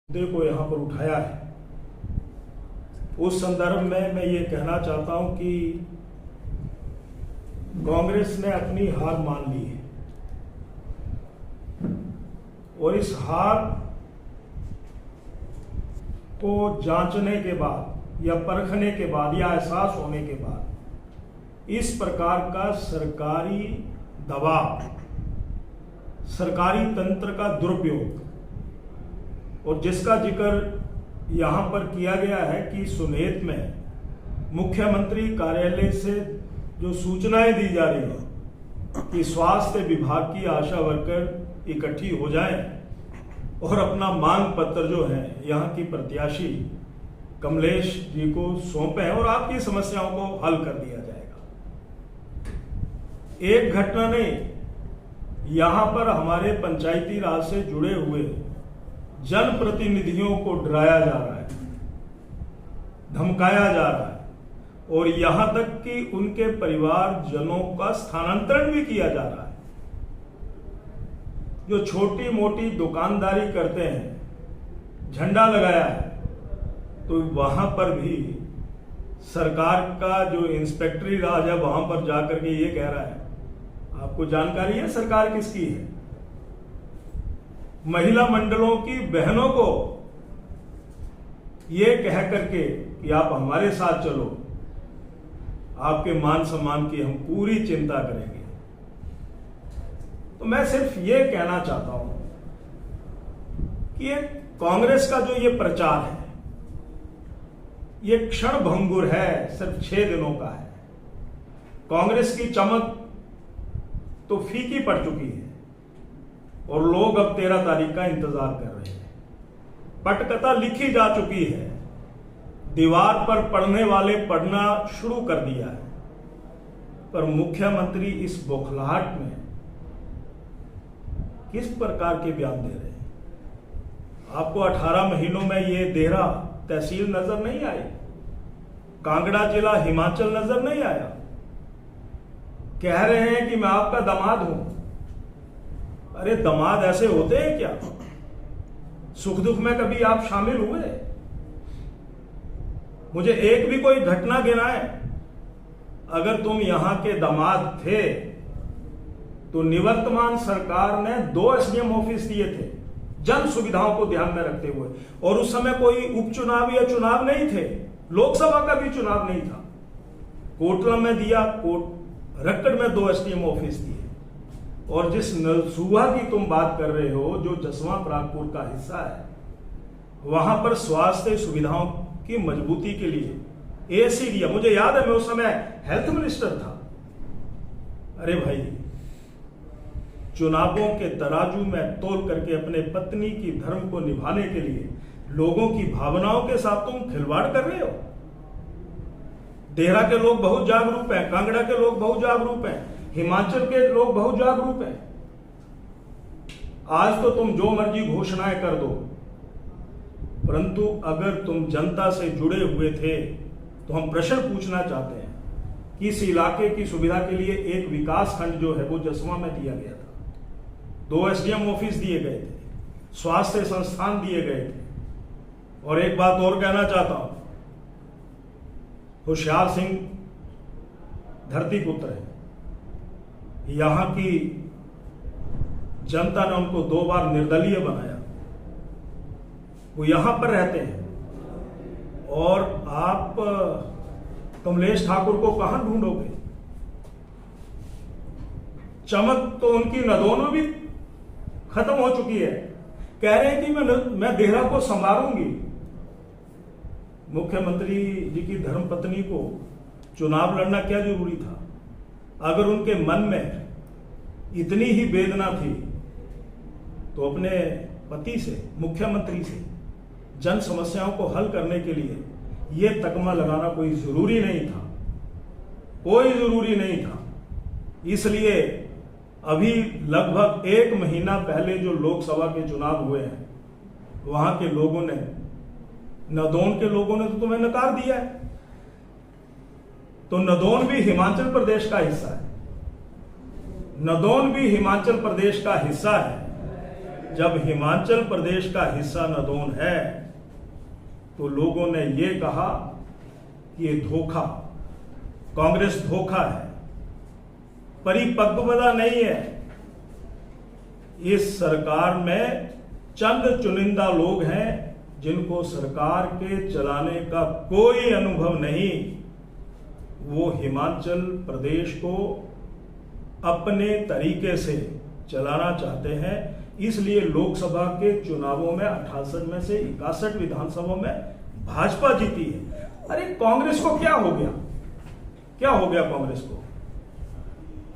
मुद्दे को यहाँ पर उठाया है, उस संदर्भ में मैं ये कहना चाहता हूं कि कांग्रेस ने अपनी हार मान ली है और इस हार को जांचने के बाद या परखने के बाद या एहसास होने के बाद इस प्रकार का सरकारी दबाव, सरकारी तंत्र का दुरुपयोग और जिसका जिक्र यहां पर किया गया है कि सुनेत में मुख्यमंत्री कार्यालय से जो सूचनाएं दी जा रही हैं कि स्वास्थ्य विभाग की आशा वर्कर इकट्ठी हो जाएं और अपना मांग पत्र जो है यहां की प्रत्याशी कमलेश जी को सौंपें और आपकी समस्याओं को हल कर दिया जाएगा। एक घटना नहीं, यहां पर हमारे पंचायती राज से जुड़े हुए जनप्रतिनिधियों को डराया जा रहा है, धमकाया जा रहा है और यहां तक कि उनके परिवारजनों का स्थानांतरण भी किया जा रहा है। जो छोटी मोटी दुकानदारी करते हैं, झंडा लगाया है, तो वहां पर भी सरकार का जो इंस्पेक्टरी राज है वहां पर जाकर के ये कह रहा है, आपको जानकारी है सरकार किसकी है? महिला मंडलों की बहनों को ये कह करके कि आप हमारे साथ चलो, आपके मान सम्मान की हम पूरी चिंता करेंगे। तो मैं सिर्फ ये कहना चाहता हूं कि ये कांग्रेस का जो ये प्रचार है ये क्षण भंगुर है, सिर्फ 6 दिनों का है। कांग्रेस की चमक तो फीकी पड़ चुकी है और लोग अब 13 तारीख का इंतजार कर रहे हैं। पटकथा लिखी जा चुकी है, दीवार पर पढ़ने वाले पढ़ना शुरू कर दिया है, पर मुख्यमंत्री इस बौखलाहट में किस प्रकार के बयान दे रहे हैं? आपको 18 महीनों में ये देहरा तहसील नजर नहीं आई, कांगड़ा जिला हिमाचल नजर नहीं आया। कह रहे हैं कि मैं आपका दामाद हूं। अरे दामाद ऐसे होते हैं क्या? सुख दुख में कभी आप शामिल हुए? मुझे एक भी कोई घटना गिनाए। अगर तुम यहां के दामाद थे तो निवर्तमान सरकार ने 2 एसडीएम ऑफिस दिए थे जन सुविधाओं को ध्यान में रखते हुए, और उस समय कोई उपचुनाव या चुनाव नहीं थे, लोकसभा का भी चुनाव नहीं था। कोटलम में दिया, रक्कड़ में 2 एसडीएम ऑफिस दिए। और जिस नलसूहा की तुम बात कर रहे हो जो जसवां परागपुर का हिस्सा है, वहां पर स्वास्थ्य सुविधाओं की मजबूती के लिए एसी दिया। मुझे याद है, मैं उस समय हेल्थ मिनिस्टर था। अरे भाई, चुनावों के तराजू में तोल करके अपने पत्नी की धर्म को निभाने के लिए लोगों की भावनाओं के साथ तुम खिलवाड़ कर रहे हो। देहरा के लोग बहुत जागरूक हैं, कांगड़ा के लोग बहुत जागरूक हैं, हिमाचल के लोग बहुत जागरूक हैं। आज तो तुम जो मर्जी घोषणाएं कर दो, परंतु अगर तुम जनता से जुड़े हुए थे तो हम प्रश्न पूछना चाहते हैं कि इस इलाके की सुविधा के लिए एक विकास खंड जो है वो जसवां में दिया गया था, 2 एसडीएम ऑफिस दिए गए थे, स्वास्थ्य संस्थान दिए गए थे। और एक बात और कहना चाहता हूं, होशियार सिंह धरती पुत्र है, यहां की जनता ने उनको 2 बार निर्दलीय बनाया। वो यहां पर रहते हैं और आप कमलेश ठाकुर को कहां ढूंढोगे? चमक तो उनकी नदौनों भी खत्म हो चुकी है। कह रहे हैं कि मैं देहरा को संवारूंगी। मुख्यमंत्री जी की धर्मपत्नी को चुनाव लड़ना क्या जरूरी था? अगर उनके मन में इतनी ही वेदना थी तो अपने पति से, मुख्यमंत्री से जन समस्याओं को हल करने के लिए यह तगमा लगाना कोई जरूरी नहीं था, कोई जरूरी नहीं था। इसलिए अभी लगभग 1 महीना पहले जो लोकसभा के चुनाव हुए हैं, वहां के लोगों ने, नदौन के लोगों ने तो तुम्हें नकार दिया है। तो नदौन भी हिमाचल प्रदेश का हिस्सा है, नदौन भी हिमाचल प्रदेश का हिस्सा है। जब हिमाचल प्रदेश का हिस्सा नदौन है तो लोगों ने ये कहा कि ये धोखा, कांग्रेस धोखा है, परिपक्वता नहीं है। इस सरकार में चंद चुनिंदा लोग हैं जिनको सरकार के चलाने का कोई अनुभव नहीं। वो हिमाचल प्रदेश को अपने तरीके से चलाना चाहते हैं। इसलिए लोकसभा के चुनावों में 68 में से 61 विधानसभा में भाजपा जीती है। अरे कांग्रेस को क्या हो गया, क्या हो गया कांग्रेस को?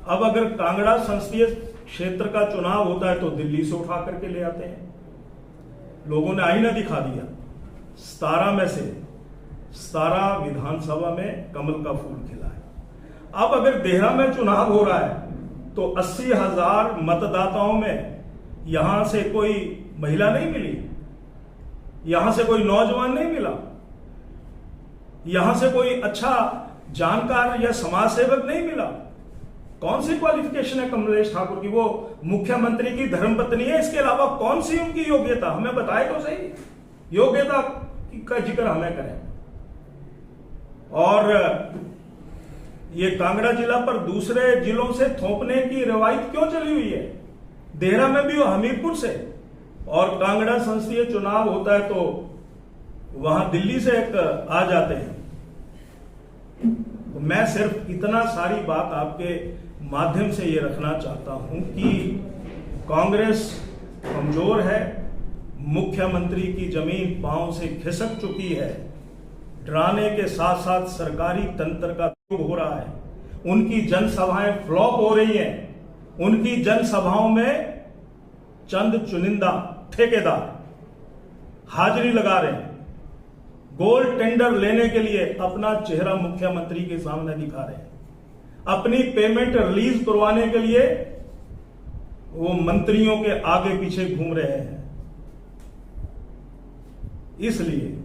अब अगर कांगड़ा संसदीय क्षेत्र का चुनाव होता है तो दिल्ली से उठा करके ले आते हैं। लोगों ने आईना दिखा दिया, 17 में से 17 विधानसभा में कमल का फूल खिला है। अब अगर देहरा में चुनाव हो रहा है तो 80,000 मतदाताओं में यहां से कोई महिला नहीं मिली, यहां से कोई नौजवान नहीं मिला, यहां से कोई अच्छा जानकार या समाज सेवक नहीं मिला। कौन सी क्वालिफिकेशन है कमलेश ठाकुर की? वो मुख्यमंत्री की धर्मपत्नी है, इसके अलावा कौन सी उनकी योग्यता? हमें बताए तो सही, योग्यता का जिक्र हमें करें। और ये कांगड़ा जिला पर दूसरे जिलों से थोपने की रवायत क्यों चली हुई है? देहरा में भी वो हमीरपुर से, और कांगड़ा संसदीय चुनाव होता है तो वहां दिल्ली से एक आ जाते हैं। तो मैं सिर्फ इतना सारी बात आपके माध्यम से ये रखना चाहता हूं कि कांग्रेस कमजोर है, मुख्यमंत्री की जमीन पांव से खिसक चुकी है, डराने के साथ साथ सरकारी तंत्र का उपयोग हो रहा है, उनकी जनसभाएं फ्लॉप हो रही हैं, उनकी जनसभाओं में चंद चुनिंदा ठेकेदार हाजिरी लगा रहे हैं, गोल्ड टेंडर लेने के लिए अपना चेहरा मुख्यमंत्री के सामने दिखा रहे हैं, अपनी पेमेंट रिलीज करवाने के लिए वो मंत्रियों के आगे पीछे घूम रहे हैं। इसलिए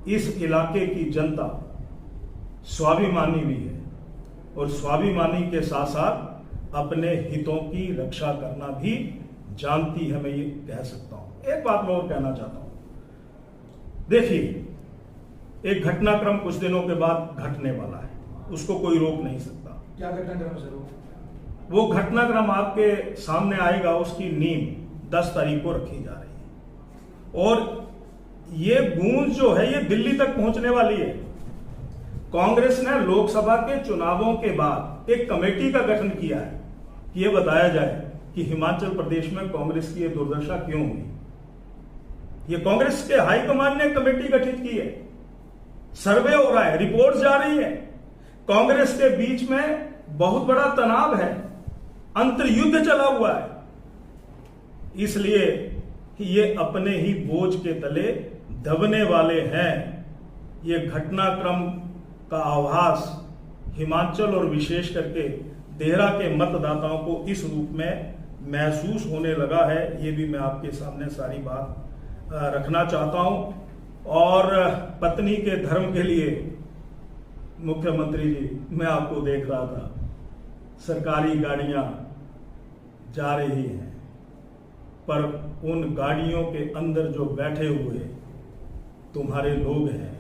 इस इलाके की जनता स्वाभिमानी भी है और स्वाभिमानी के साथ साथ अपने हितों की रक्षा करना भी जानती है, मैं ये कह सकता हूं। एक बात मैं और कहना चाहता हूं, देखिए एक घटनाक्रम कुछ दिनों के बाद घटने वाला है, उसको कोई रोक नहीं सकता। क्या घटनाक्रम सर? वो घटनाक्रम आपके सामने आएगा, उसकी नींव 10 तारीख को रखी जा रही है और ये गूंज जो है ये दिल्ली तक पहुंचने वाली है। कांग्रेस ने लोकसभा के चुनावों के बाद एक कमेटी का गठन किया है कि ये बताया जाए कि हिमाचल प्रदेश में कांग्रेस की ये दुर्दशा क्यों हुई। ये कांग्रेस के हाईकमान ने कमेटी गठित की है, सर्वे हो रहा है, रिपोर्ट जा रही है। कांग्रेस के बीच में बहुत बड़ा तनाव है, अंतर्युद्ध चला हुआ है, इसलिए कि ये अपने ही बोझ के तले दबने वाले हैं। ये घटनाक्रम का आभास हिमाचल और विशेष करके देहरा के मतदाताओं को इस रूप में महसूस होने लगा है। ये भी मैं आपके सामने सारी बात रखना चाहता हूं। और पत्नी के धर्म के लिए मुख्यमंत्री जी, मैं आपको देख रहा था, सरकारी गाड़ियां जा रही हैं, पर उन गाड़ियों के अंदर जो बैठे हुए तुम्हारे लोग हैं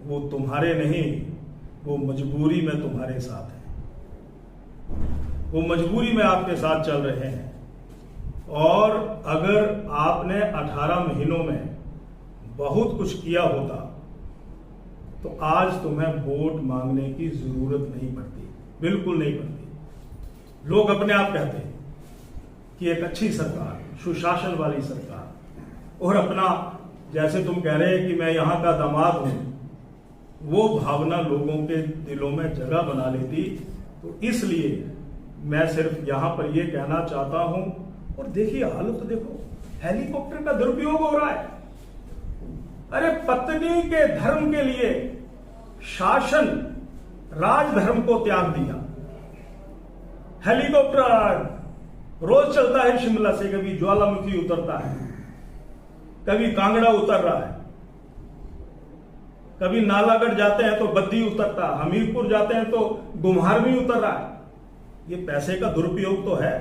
वो तुम्हारे नहीं, वो मजबूरी में तुम्हारे साथ हैं, वो मजबूरी में आपके साथ चल रहे हैं। और अगर आपने 18 महीनों में बहुत कुछ किया होता तो आज तुम्हें वोट मांगने की जरूरत नहीं पड़ती, बिल्कुल नहीं पड़ती। लोग अपने आप कहते हैं कि एक अच्छी सरकार, सुशासन वाली सरकार, और अपना, जैसे तुम कह रहे हैं कि मैं यहां का दामाद हूं, वो भावना लोगों के दिलों में जगह बना लेती। तो इसलिए मैं सिर्फ यहां पर यह कहना चाहता हूं। और देखिए हालत तो देखो, हेलीकॉप्टर का दुरुपयोग हो रहा है। अरे पत्नी के धर्म के लिए शासन राजधर्म को त्याग दिया, हेलीकॉप्टर रोज चलता है शिमला से, कभी ज्वालामुखी उतरता है, कभी कांगड़ा उतर रहा है, कभी नालागढ़ जाते हैं तो बद्दी उतरता, हमीरपुर जाते हैं तो गुम्हारवी उतर रहा है। ये पैसे का दुरुपयोग तो है।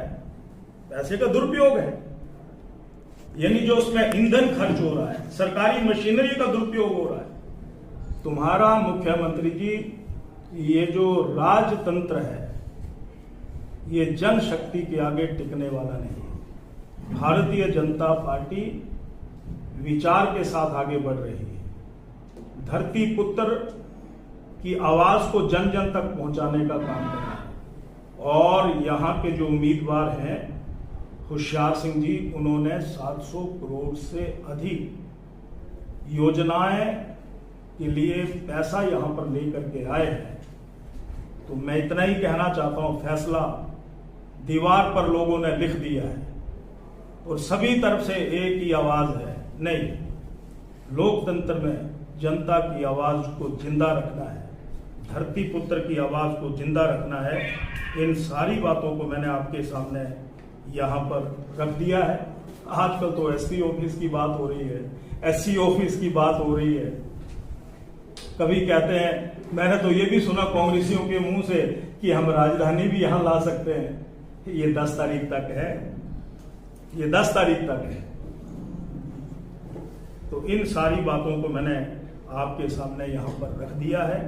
पैसे का दुरुपयोग है, यानी जो उसमें ईंधन खर्च हो रहा है, सरकारी मशीनरी का दुरुपयोग हो रहा है। तुम्हारा मुख्यमंत्री जी, ये जो राजतंत्र है ये जनशक्ति के आगे टिकने वाला नहीं है। भारतीय जनता पार्टी विचार के साथ आगे बढ़ रही है, धरती पुत्र की आवाज को जन जन तक पहुंचाने का काम कर रहा है। और यहां के जो उम्मीदवार हैं होशियार सिंह जी, उन्होंने 700 करोड़ से अधिक योजनाएं के लिए पैसा यहां पर लेकर के आए हैं। तो मैं इतना ही कहना चाहता हूं, फैसला दीवार पर लोगों ने लिख दिया है और सभी तरफ से एक ही आवाज है, नहीं, लोकतंत्र में जनता की आवाज को जिंदा रखना है, धरती पुत्र की आवाज को जिंदा रखना है। इन सारी बातों को मैंने आपके सामने यहां पर रख दिया है। आजकल तो एसपी ऑफिस की बात हो रही है, एससी ऑफिस की बात हो रही है। कभी कहते हैं, मैंने तो ये भी सुना कांग्रेसियों के मुंह से कि हम राजधानी भी यहां ला सकते हैं। ये 10 तारीख तक है, ये 10 तारीख तक है। तो इन सारी बातों को मैंने आपके सामने यहां पर रख दिया है।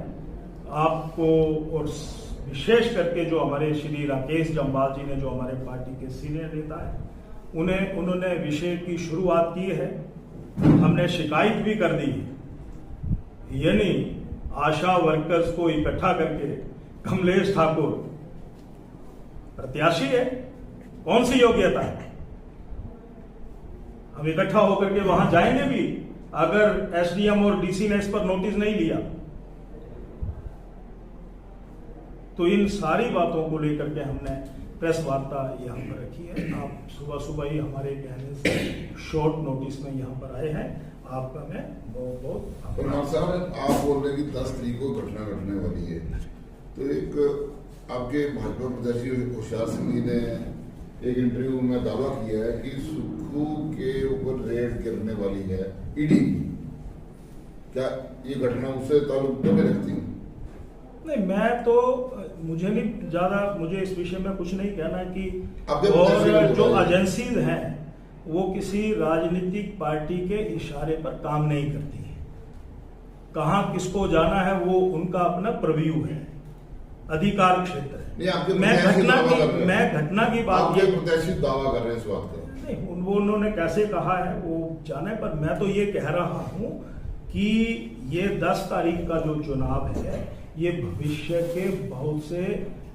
आपको और विशेष करके जो हमारे श्री राकेश जम्वाल जी ने, जो हमारे पार्टी के सीनियर नेता है, उन्होंने विषय की शुरुआत की है। हमने शिकायत भी कर दी, यानी आशा वर्कर्स को इकट्ठा करके कमलेश ठाकुर प्रत्याशी है, कौन सी योग्यता है? हम इकट्ठा होकर के वहां जाएंगे भी अगर एसडीएम और डीसी ने इस पर नोटिस नहीं लिया। तो इन सारी बातों को लेकर के हमने प्रेस वार्ता यहां पर रखी है। आप सुबह सुबह ही हमारे कहने से शॉर्ट नोटिस में यहां पर आए हैं, आपका मैं बहुत बहुत। परमार साहब, आप बोल रहे हैं कि 10 तारीख को घटना घटने वाली है, तो एक आपके भाजपा प्रत्याशी होशियार सिंह जी ने एक इंटरव्यू में दावा किया है कि सुक्खू के ऊपर रेड गिरने वाली है ईडी की। क्या ये घटना उससे ताल्लुक तो नहीं रखती? नहीं, मैं तो मुझे इस विषय में कुछ नहीं कहना कि और जो एजेंसीज हैं वो किसी राजनीतिक पार्टी के इशारे पर काम नहीं करती है। कहां किसको जाना है वो उनका अपना प्रव्यू है, अधिकार क्षेत्र है। मैं घटना की बात प्रत्याशी दावा कर रहे हैं इस बात का नहीं, वो उन्होंने कैसे कहा है वो जाने, पर मैं तो ये कह रहा हूं कि ये 10 तारीख का जो चुनाव है ये भविष्य के बहुत से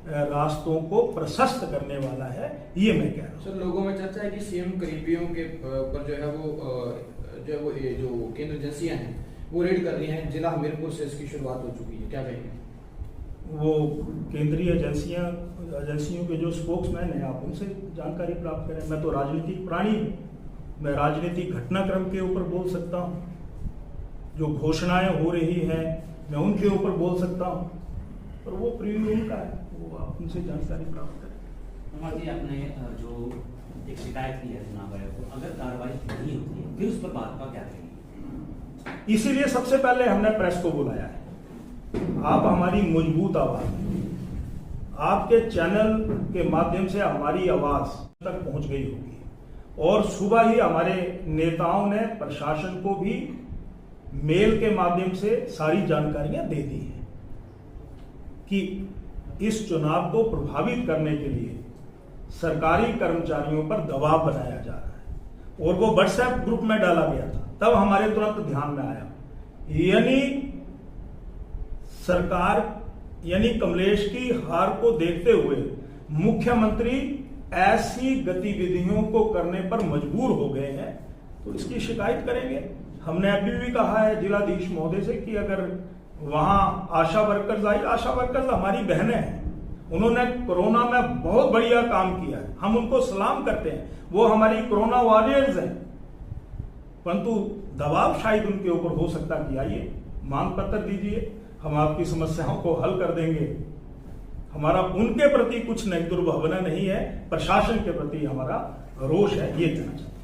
रास्तों को प्रशस्त करने वाला है, ये मैं कह रहा हूँ। सर, लोगों में चर्चा है कि सीएम करीबियों के पर जो केंद्र एजेंसियां हैं वो रेड कर रही हैं। जिला हमीरपुर से इसकी शुरुआत हो चुकी है, क्या कहेंगे? वो केंद्रीय एजेंसियों के जो स्पोक्समैन हैं, आप उनसे जानकारी प्राप्त करें। मैं तो राजनीतिक प्राणी हूँ, मैं राजनीतिक घटनाक्रम के ऊपर बोल सकता हूँ, जो घोषणाएं हो रही हैं मैं उनके ऊपर बोल सकता हूँ, पर वो प्रीव्यू उनका है, वो आप उनसे जानकारी प्राप्त करें। जी, आपने जो एक शिकायत की है चुनाव आयोग को, अगर कार्रवाई नहीं होती है फिर उस पर भाजपा क्या करेगी? इसीलिए सबसे पहले हमने प्रेस को बुलाया है। आप हमारी मजबूत आवाज हैं, आपके चैनल के माध्यम से हमारी आवाज तक पहुंच गई होगी, और सुबह ही हमारे नेताओं ने प्रशासन को भी मेल के माध्यम से सारी जानकारियां दे दी हैं कि इस चुनाव को प्रभावित करने के लिए सरकारी कर्मचारियों पर दबाव बनाया जा रहा है, और वो व्हाट्सएप ग्रुप में डाला गया था। तब हमारे तुरंत ध्यान में आया, यानी सरकार, यानी कमलेश की हार को देखते हुए मुख्यमंत्री ऐसी गतिविधियों को करने पर मजबूर हो गए हैं, तो इसकी शिकायत करेंगे। हमने अभी भी कहा है जिलाधीश महोदय से कि अगर वहां आशा वर्कर्स आई, आशा वर्कर्स हमारी बहनें हैं, उन्होंने कोरोना में बहुत बढ़िया काम किया है, हम उनको सलाम करते हैं, वो हमारी कोरोना वॉरियर्स हैं, परंतु दबाव शायद उनके ऊपर हो सकता कि आइए मांग पत्र दीजिए, हम आपकी समस्याओं को हल कर देंगे। हमारा उनके प्रति कुछ नहीं, दुर्भावना नहीं है, प्रशासन के प्रति हमारा रोष है, ये कहना चाहता हूं।